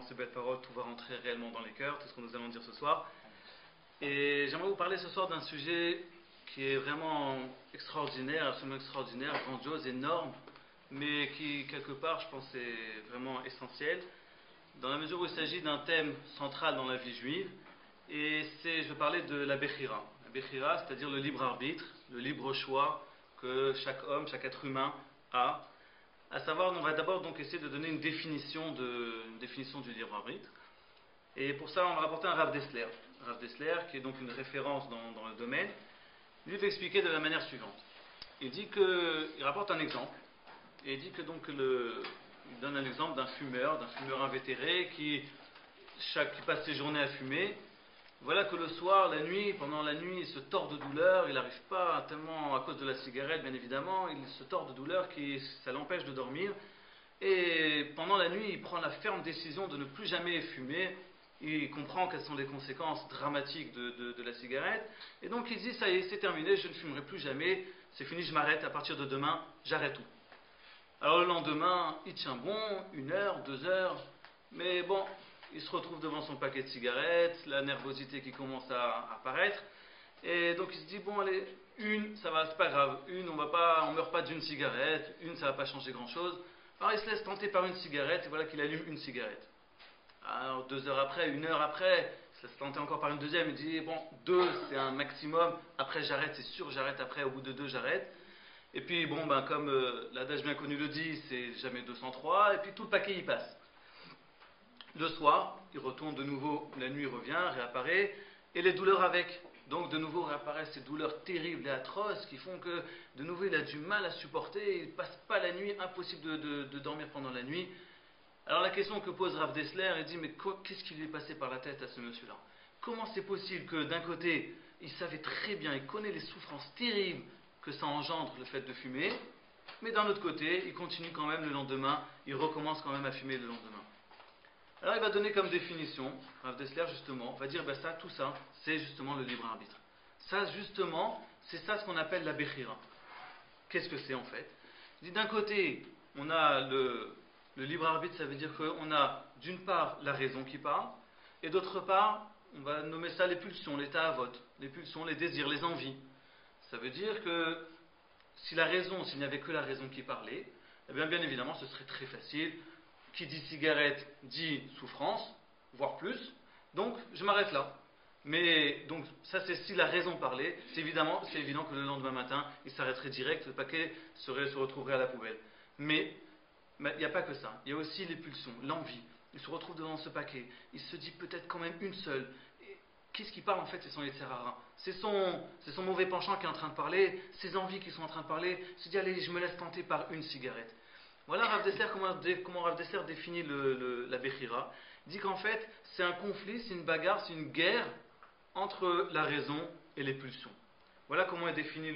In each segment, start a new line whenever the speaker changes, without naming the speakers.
ces belles paroles, tout va rentrer réellement dans les cœurs, tout ce que nous allons dire ce soir. Et j'aimerais vous parler ce soir d'un sujet qui est vraiment extraordinaire, absolument extraordinaire, grandiose, énorme, mais qui, quelque part, je pense, est vraiment essentiel, dans la mesure où il s'agit d'un thème central dans la vie juive, et je veux parler de la Bechira. La Bechira, c'est-à-dire le libre arbitre, le libre choix que chaque homme, chaque être humain a. À savoir, on va d'abord donc essayer de donner une définition du libre arbitre. Et pour ça, on va rapporter un Rav Dessler. Rav Dessler, qui est donc une référence dans le domaine, lui va expliquer de la manière suivante. Il rapporte un exemple, et il dit que donc il donne un exemple d'un fumeur invétéré qui passe ses journées à fumer. Voilà que le soir, pendant la nuit, il se tord de douleur, il n'arrive pas tellement à cause de la cigarette, bien évidemment, il se tord de douleur, ça l'empêche de dormir. Et pendant la nuit, il prend la ferme décision de ne plus jamais fumer. Il comprend quelles sont les conséquences dramatiques de la cigarette. Et donc il dit, ça y est, c'est terminé, je ne fumerai plus jamais, c'est fini, je m'arrête, à partir de demain, j'arrête tout. Alors le lendemain, il tient bon, 1 heure, 2 heures, mais bon, il se retrouve devant son paquet de cigarettes, la nervosité qui commence à apparaître, et donc il se dit, bon allez, ça va, c'est pas grave, on meurt pas d'une cigarette, ça va pas changer grand chose. Alors il se laisse tenter par une cigarette, et voilà qu'il allume une cigarette. Alors 2 heures après, 1 heure après, il se laisse tenter encore par une deuxième, il dit, bon, 2 c'est un maximum, après j'arrête, c'est sûr, j'arrête après, au bout de 2 j'arrête. Et puis bon, comme l'adage bien connu le dit, c'est jamais 203, et puis tout le paquet y passe. Le soir, il retourne de nouveau, la nuit revient, réapparaît, et les douleurs avec. Donc de nouveau réapparaissent ces douleurs terribles et atroces qui font que de nouveau il a du mal à supporter, il ne passe pas la nuit, impossible de dormir pendant la nuit. Alors la question que pose Rav Dessler, il dit, mais qu'est-ce qui lui est passé par la tête à ce monsieur-là? Comment c'est possible que d'un côté, il savait très bien, il connaît les souffrances terribles que ça engendre le fait de fumer, mais d'un autre côté, il continue quand même le lendemain, il recommence quand même à fumer le lendemain. Alors il va donner comme définition, Rav Dessler justement, va dire, tout ça, c'est justement le libre arbitre. Ça justement, c'est ça ce qu'on appelle la Bechira. Qu'est-ce que c'est en fait? Il dit d'un côté, on a le libre arbitre, ça veut dire qu'on a d'une part la raison qui parle, et d'autre part, on va nommer ça les pulsions, l'état à vote, les pulsions, les désirs, les envies. Ça veut dire que s'il n'y avait que la raison qui parlait, eh bien évidemment ce serait très facile. Qui dit cigarette dit souffrance, voire plus, donc je m'arrête là. Mais donc ça c'est si la raison parlait, c'est évident que le lendemain matin il s'arrêterait direct, le paquet se retrouverait à la poubelle. Mais il n'y a pas que ça, il y a aussi les pulsions, l'envie. Il se retrouve devant ce paquet, il se dit peut-être quand même une seule. Qu'est-ce qui parle en fait? C'est son Yetzirara. C'est son mauvais penchant qui est en train de parler, ses envies qui sont en train de parler. Il se dit allez, je me laisse tenter par une cigarette. Voilà Rav Dessler, comment Rav Dessler définit la Bechira. Il dit qu'en fait, c'est un conflit, c'est une bagarre, c'est une guerre entre la raison et les pulsions. Voilà comment est défini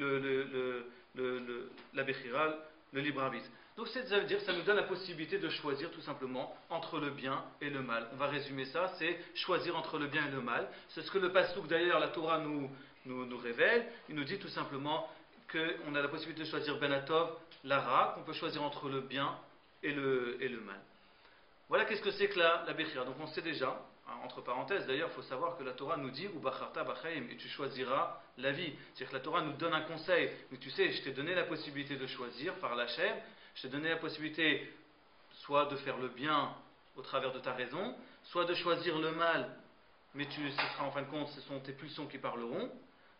la Bechira, le libre arbitre. Donc ça veut dire, ça nous donne la possibilité de choisir tout simplement entre le bien et le mal. On va résumer ça, c'est choisir entre le bien et le mal. C'est ce que le Passouk d'ailleurs, la Torah nous révèle. Il nous dit tout simplement qu'on a la possibilité de choisir Ben Atov, l'Ara, qu'on peut choisir entre le bien et le mal. Voilà qu'est-ce que c'est que la Bechira. Donc on sait déjà, entre parenthèses d'ailleurs, il faut savoir que la Torah nous dit Ubacharta Bachaim, et tu choisiras la vie. C'est-à-dire que la Torah nous donne un conseil, mais tu sais, je t'ai donné la possibilité de choisir par l'Hachem, je t'ai donné la possibilité soit de faire le bien au travers de ta raison, soit de choisir le mal, mais ce sera en fin de compte, ce sont tes pulsions qui parleront.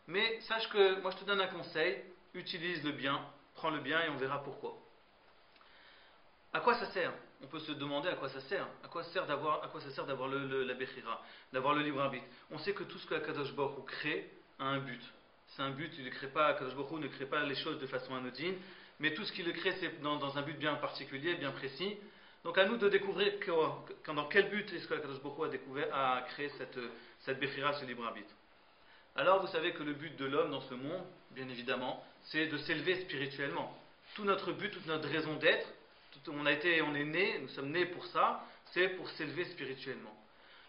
Mais sache que moi je te donne un conseil, utilise le bien, prends le bien et on verra pourquoi. À quoi ça sert? On peut se demander à quoi ça sert. À quoi ça sert d'avoir la Bechira, d'avoir le libre arbitre? On sait que tout ce que Akadosh Baruch Hu crée a un but. C'est un but, Akadosh Baruch Hu ne crée pas les choses de façon anodine, mais tout ce qu'il crée c'est dans un but bien particulier, bien précis. Donc à nous de découvrir dans quel but est-ce que Akadosh Baruch Hu a créé cette Bechira, ce libre arbitre. Alors vous savez que le but de l'homme dans ce monde, bien évidemment, c'est de s'élever spirituellement. Tout notre but, toute notre raison d'être, on est né, nous sommes nés pour ça, c'est pour s'élever spirituellement.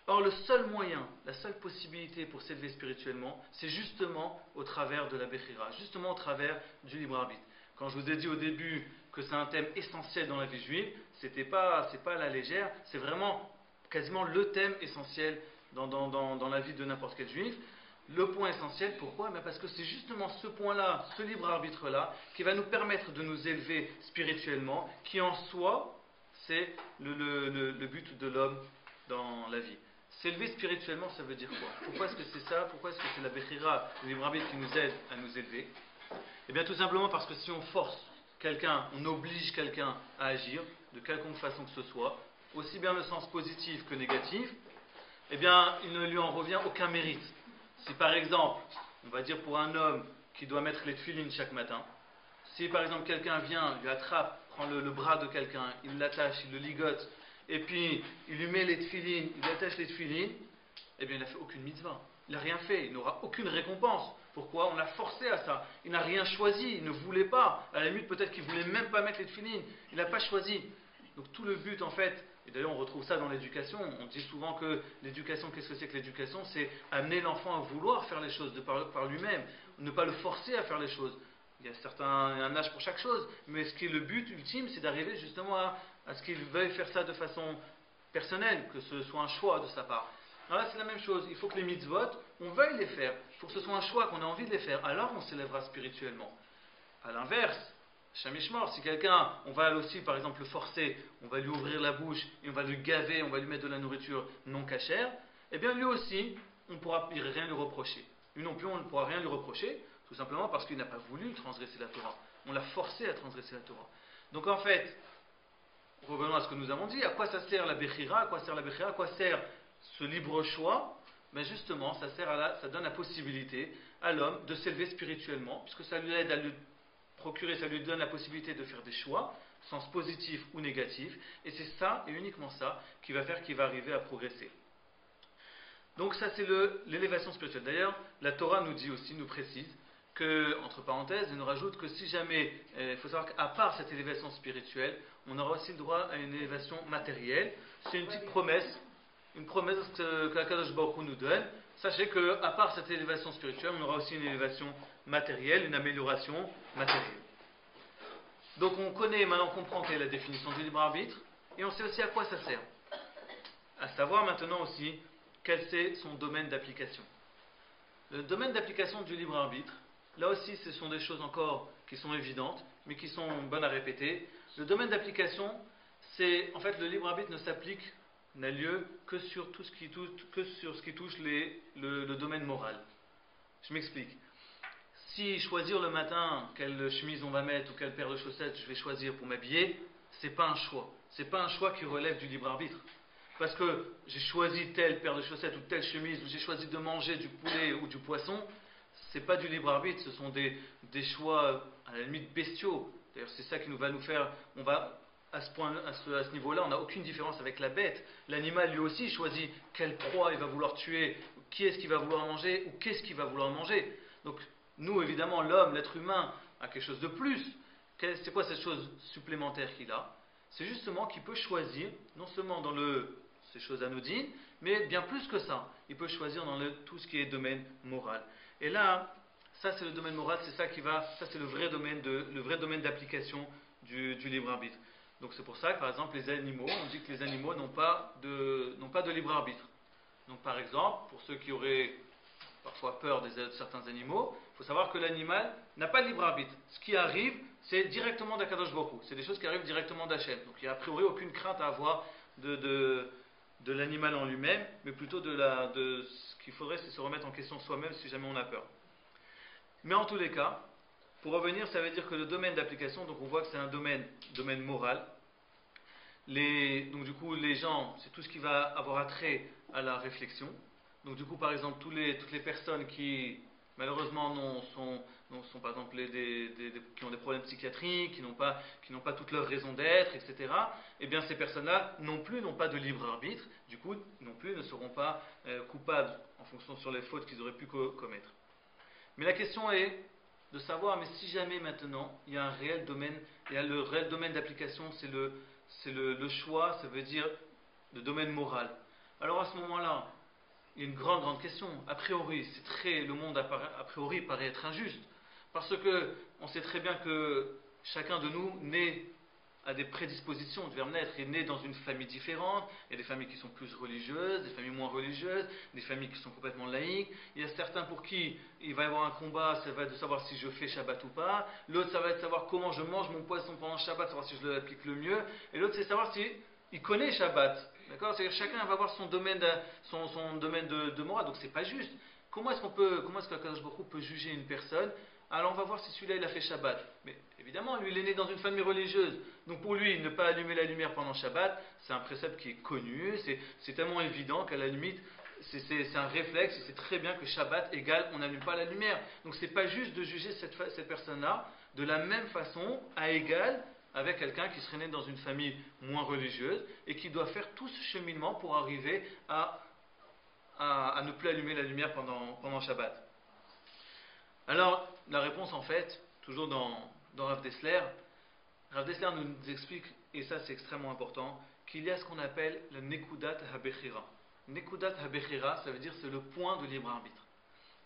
Or le seul moyen, la seule possibilité pour s'élever spirituellement, c'est justement au travers de la Bechira, justement au travers du libre arbitre. Quand je vous ai dit au début que c'est un thème essentiel dans la vie juive, c'est pas à la légère, c'est vraiment quasiment le thème essentiel dans la vie de n'importe quel juif. Le point essentiel, pourquoi? Parce que c'est justement ce point-là, ce libre arbitre-là, qui va nous permettre de nous élever spirituellement, qui en soi, c'est le but de l'homme dans la vie. S'élever spirituellement, ça veut dire quoi? Pourquoi est-ce que c'est ça? Pourquoi est-ce que c'est la Bechira, le libre arbitre, qui nous aide à nous élever? Eh bien, tout simplement parce que si on force quelqu'un, on oblige quelqu'un à agir, de quelconque façon que ce soit, aussi bien le sens positif que négatif, eh bien, il ne lui en revient aucun mérite. Si par exemple, on va dire pour un homme qui doit mettre les tefilines chaque matin, si par exemple quelqu'un vient, lui attrape, prend le bras de quelqu'un, il l'attache, il le ligote, et puis il lui met les tefilines, il attache les tefilines, eh bien il n'a fait aucune mitzvah. Il n'a rien fait, il n'aura aucune récompense. Pourquoi? On l'a forcé à ça. Il n'a rien choisi, il ne voulait pas. À la limite, peut-être qu'il ne voulait même pas mettre les tefilines. Il n'a pas choisi. Donc tout le but en fait, et d'ailleurs on retrouve ça dans l'éducation, on dit souvent que l'éducation, qu'est-ce que c'est que l'éducation? C'est amener l'enfant à vouloir faire les choses par lui-même, ne pas le forcer à faire les choses. Il y a un âge pour chaque chose, mais ce qui est le but ultime, c'est d'arriver justement à ce qu'il veuille faire ça de façon personnelle, que ce soit un choix de sa part. Alors là c'est la même chose, il faut que les mitzvot, on veuille les faire, il faut que ce soit un choix, qu'on ait envie de les faire, alors on s'élèvera spirituellement. À l'inverse, Shamishmor, si quelqu'un, on va aussi par exemple le forcer, on va lui ouvrir la bouche et on va le gaver, on va lui mettre de la nourriture non cachère, eh bien lui aussi, on ne pourra rien lui reprocher. Lui non plus, on ne pourra rien lui reprocher, tout simplement parce qu'il n'a pas voulu transgresser la Torah. On l'a forcé à transgresser la Torah. Donc en fait, revenons à ce que nous avons dit, à quoi ça sert la Bechira, à quoi sert la Bechira, à quoi sert ce libre choix? Mais justement, ça donne la possibilité à l'homme de s'élever spirituellement, puisque ça lui aide à lui procurer, ça lui donne la possibilité de faire des choix, sens positif ou négatif, et c'est ça, et uniquement ça, qui va faire qu'il va arriver à progresser. Donc ça c'est l'élévation spirituelle. D'ailleurs, la Torah nous dit aussi, nous précise, que, entre parenthèses, elle nous rajoute que si jamais, il faut savoir qu'à part cette élévation spirituelle, on aura aussi le droit à une élévation matérielle. C'est une petite promesse que la Kadosh Baruch Hu nous donne. Sachez qu'à part cette élévation spirituelle, on aura aussi une élévation matérielle, une amélioration matérielle. Donc maintenant on comprend quelle est la définition du libre arbitre, et on sait aussi à quoi ça sert. À savoir maintenant aussi quel c'est son domaine d'application. Le domaine d'application du libre arbitre, là aussi ce sont des choses encore qui sont évidentes, mais qui sont bonnes à répéter. Le domaine d'application, c'est en fait le libre arbitre n'a lieu que sur ce qui touche le domaine moral. Je m'explique. Si choisir le matin quelle chemise on va mettre ou quelle paire de chaussettes je vais choisir pour m'habiller, c'est pas un choix. C'est pas un choix qui relève du libre arbitre. Parce que j'ai choisi telle paire de chaussettes ou telle chemise, ou j'ai choisi de manger du poulet ou du poisson, c'est pas du libre arbitre, ce sont des choix à la limite bestiaux. D'ailleurs, c'est ça qui va nous faire, on va à ce niveau-là, on n'a aucune différence avec la bête. L'animal lui aussi choisit quelle proie il va vouloir tuer, qui est-ce qu'il va vouloir manger ou qu'est-ce qu'il va vouloir manger. Donc nous, évidemment, l'homme, l'être humain, a quelque chose de plus. C'est quoi cette chose supplémentaire qu'il a? C'est justement qu'il peut choisir, non seulement dans ces choses anodines, mais bien plus que ça. Il peut choisir dans tout ce qui est domaine moral. Et là, ça c'est le domaine moral, ça c'est le vrai domaine d'application du libre arbitre. Donc c'est pour ça que par exemple les animaux, on dit que les animaux n'ont pas de libre arbitre. Donc par exemple, pour ceux qui auraient parfois peur de certains animaux, il faut savoir que l'animal n'a pas de libre arbitre. Ce qui arrive, c'est directement d'Akadosh Baruch Hu. C'est des choses qui arrivent directement d'Hachem. Donc il n'y a a priori aucune crainte à avoir de l'animal en lui-même, mais plutôt de ce qu'il faudrait, c'est se remettre en question soi-même si jamais on a peur. Mais en tous les cas, pour revenir, ça veut dire que le domaine d'application, donc on voit que c'est un domaine moral. Donc du coup, les gens, c'est tout ce qui va avoir attrait à la réflexion. Donc du coup, par exemple, toutes les personnes qui, malheureusement, sont par exemple qui ont des problèmes psychiatriques, qui n'ont pas toute leur raison d'être, etc. Eh bien, ces personnes-là non plus n'ont pas de libre arbitre. Du coup, non plus ne seront pas coupables en fonction sur les fautes qu'ils auraient pu commettre. Mais la question est de savoir, mais si jamais maintenant il y a le réel domaine d'application, c'est le choix, ça veut dire le domaine moral. Alors à ce moment-là, il y a une grande question. A priori, le monde a priori paraît être injuste, parce que on sait très bien que chacun de nous naît a des prédispositions, il devait naître, il est né dans une famille différente, il y a des familles qui sont plus religieuses, des familles moins religieuses, des familles qui sont complètement laïques, il y a certains pour qui il va y avoir un combat, ça va être de savoir si je fais Shabbat ou pas, l'autre ça va être de savoir comment je mange mon poisson pendant Shabbat, savoir si je l'applique le mieux, et l'autre c'est savoir si il connaît Shabbat, d'accord? C'est-à-dire chacun va avoir son domaine de morale, donc c'est pas juste. Comment est-ce que Kadosh Baruch Hu peut juger une personne? Alors on va voir si celui-là il a fait Shabbat. Mais évidemment, lui il est né dans une famille religieuse. Donc pour lui, ne pas allumer la lumière pendant Shabbat, c'est un précepte qui est connu, c'est tellement évident qu'à la limite, c'est un réflexe, c'est très bien que Shabbat égale on n'allume pas la lumière. Donc c'est pas juste de juger cette personne-là de la même façon, à égal, avec quelqu'un qui serait né dans une famille moins religieuse et qui doit faire tout ce cheminement pour arriver à ne plus allumer la lumière pendant Shabbat. Alors, la réponse en fait, toujours dans Rav Dessler nous explique, et ça c'est extrêmement important, qu'il y a ce qu'on appelle le Nekudat HaBechira. Nekudat HaBechira, ça veut dire c'est le point de libre arbitre.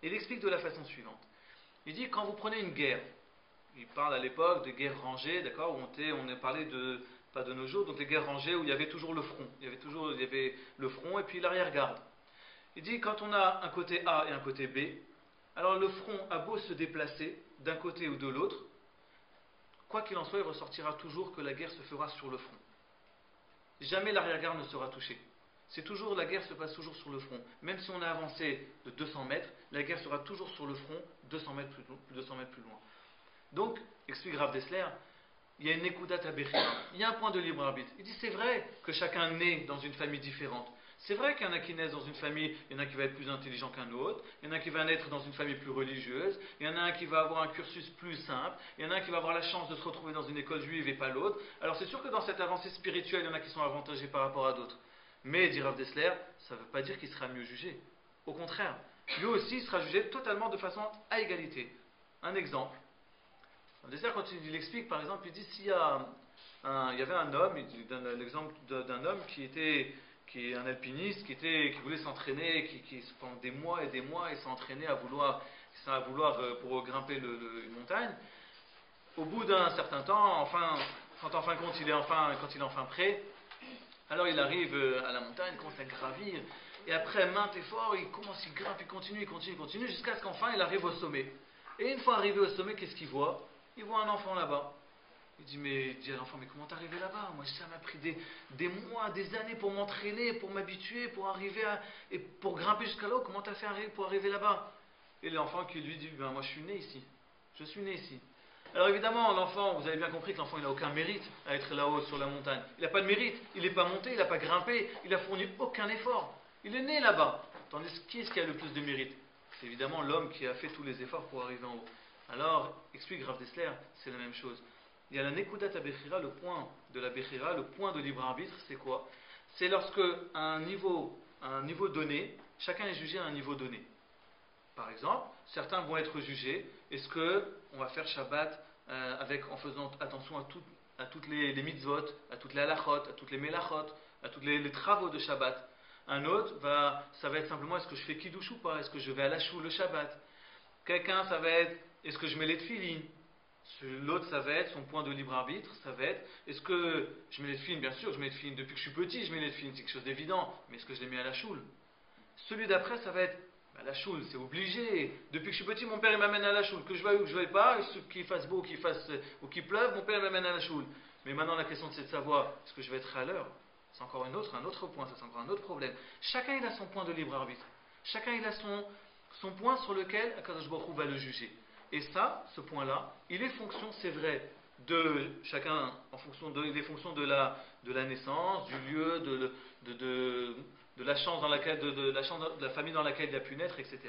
Et il explique de la façon suivante. Il dit quand vous prenez une guerre, il parle à l'époque de guerres rangées, d'accord, où on a parlé pas de nos jours, donc les guerres rangées où il y avait toujours le front. Il y avait le front et puis l'arrière-garde. Il dit quand on a un côté A et un côté B, alors le front a beau se déplacer d'un côté ou de l'autre, quoi qu'il en soit, il ressortira toujours que la guerre se fera sur le front. Jamais l'arrière-garde ne sera touchée. La guerre se passe toujours sur le front. Même si on a avancé de 200 mètres, la guerre sera toujours sur le front 200 mètres plus loin. Donc, explique Rav Dessler, il y a une Nekudat HaBechira, il y a un point de libre arbitre. Il dit c'est vrai que chacun naît dans une famille différente. C'est vrai qu'il y en a qui naissent dans une famille, il y en a qui va être plus intelligent qu'un autre, il y en a qui va naître dans une famille plus religieuse, il y en a un qui va avoir un cursus plus simple, il y en a un qui va avoir la chance de se retrouver dans une école juive et pas l'autre. Alors c'est sûr que dans cette avancée spirituelle, il y en a qui sont avantagés par rapport à d'autres. Mais, dit Rav Dessler, ça ne veut pas dire qu'il sera mieux jugé. Au contraire, lui aussi sera jugé totalement de façon à égalité. Un exemple. Rav Dessler, quand il explique, par exemple, il dit il y avait un homme, il donne l'exemple d'un homme qui est un alpiniste, qui voulait s'entraîner, qui pendant des mois et des mois, il s'est entraîné à vouloir pour grimper une montagne. Au bout d'un certain temps, quand en fin de compte il est enfin prêt, alors il arrive à la montagne, il commence à gravir, et après maintes efforts, il grimpe, il continue, jusqu'à ce qu'enfin il arrive au sommet. Et une fois arrivé au sommet, qu'est-ce qu'il voit? Il voit un enfant là-bas. Il dit à l'enfant, mais comment t'es arrivé là-bas? Moi, ça m'a pris des mois, des années pour m'entraîner, pour m'habituer, pour arriver et pour grimper jusqu'à là-haut. Comment t'as fait pour arriver là-bas? Et l'enfant qui lui dit, moi je suis né ici. Je suis né ici. Alors évidemment, l'enfant, vous avez bien compris que l'enfant, il n'a aucun mérite à être là-haut sur la montagne. Il n'a pas de mérite, il n'est pas monté, il n'a pas grimpé, il n'a fourni aucun effort. Il est né là-bas. Tandis qui est-ce qui a le plus de mérite? C'est évidemment l'homme qui a fait tous les efforts pour arriver en haut. Alors, explique Rav Dessler, c'est la même chose. Il y a la Nekudat HaBechira, le point de la Bechira, le point de libre arbitre, c'est quoi? C'est lorsque à un niveau donné, chacun est jugé à un niveau donné. Par exemple, certains vont être jugés, est-ce qu'on va faire Shabbat en faisant attention à toutes les mitzvot, à toutes les halachot, à toutes les melachot, à tous les travaux de Shabbat. Un autre, ça va être simplement, est-ce que je fais kiddush ou pas? Est-ce que je vais à la choule le Shabbat? Quelqu'un, ça va être, est-ce que je mets les tefillin? L'autre, ça va être, son point de libre arbitre, ça va être, est-ce que je mets les tefillin? Bien sûr, je mets les tefillin depuis que je suis petit, je mets les tefillin, c'est quelque chose d'évident, mais est-ce que je les mets à la choule? Celui d'après, ça va être, la choule, c'est obligé. Depuis que je suis petit, mon père il m'amène à la choule. Que je veuille ou que je veuille pas, qu'il fasse beau ou qu'il pleuve, mon père m'amène à la choule. Mais maintenant, la question c'est de savoir, est-ce que je vais être à l'heure? C'est encore un autre point, ça c'est encore un autre problème. Chacun il a son point de libre arbitre. Chacun il a son point sur lequel Akadosh Baruch Hu va le juger. Et ça, ce point-là, il est fonction, c'est vrai, de chacun il est fonction de la naissance, du lieu, de la chance de la famille dans laquelle il a pu naître, etc.